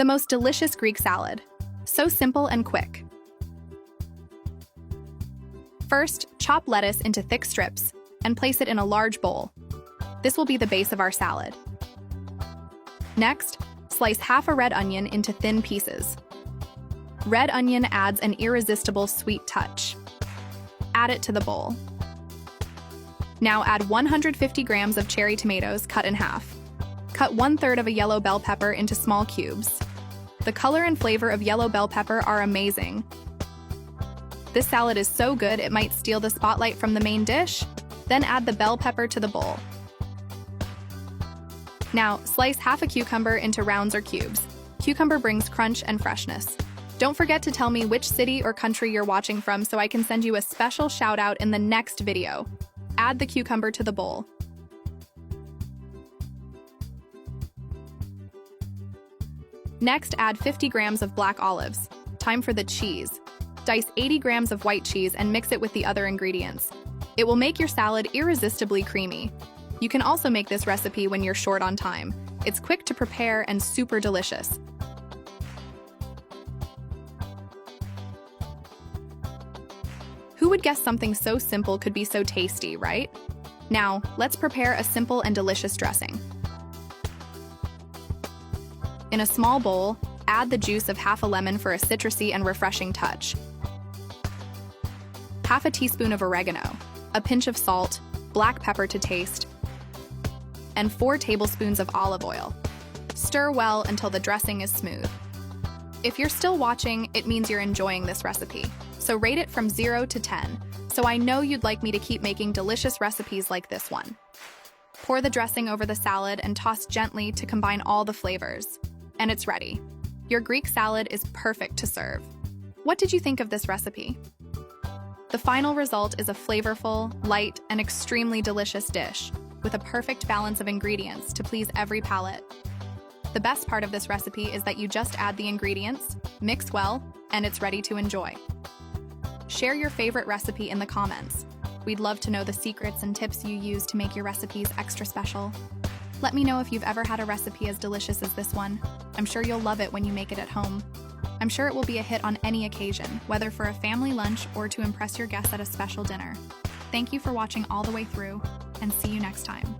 The most delicious Greek salad. So simple and quick. First, chop lettuce into thick strips and place it in a large bowl. This will be the base of our salad. Next, slice half a red onion into thin pieces. Red onion adds an irresistible sweet touch. Add it to the bowl. Now add 150 grams of cherry tomatoes cut in half. Cut 1/3 of a yellow bell pepper into small cubes. The color and flavor of yellow bell pepper are amazing. This salad is so good it might steal the spotlight from the main dish. Then add the bell pepper to the bowl. Now, slice half a cucumber into rounds or cubes. Cucumber brings crunch and freshness. Don't forget to tell me which city or country you're watching from so I can send you a special shout out in the next video. Add the cucumber to the bowl. Next, add 50 grams of black olives. Time for the cheese. Dice 80 grams of white cheese and mix it with the other ingredients. It will make your salad irresistibly creamy. You can also make this recipe when you're short on time. It's quick to prepare and super delicious. Who would guess something so simple could be so tasty, right? Now, let's prepare a simple and delicious dressing. In a small bowl, add the juice of half a lemon for a citrusy and refreshing touch. Half a teaspoon of oregano, a pinch of salt, black pepper to taste, and 4 tablespoons of olive oil. Stir well until the dressing is smooth. If you're still watching, it means you're enjoying this recipe. So rate it from 0 to 10, so I know you'd like me to keep making delicious recipes like this one. Pour the dressing over the salad and toss gently to combine all the flavors. And it's ready. Your Greek salad is perfect to serve. What did you think of this recipe? The final result is a flavorful, light, and extremely delicious dish, with a perfect balance of ingredients to please every palate. The best part of this recipe is that you just add the ingredients, mix well, and it's ready to enjoy. Share your favorite recipe in the comments. We'd love to know the secrets and tips you use to make your recipes extra special. Let me know if you've ever had a recipe as delicious as this one. I'm sure you'll love it when you make it at home. I'm sure it will be a hit on any occasion, whether for a family lunch or to impress your guests at a special dinner. Thank you for watching all the way through, and see you next time.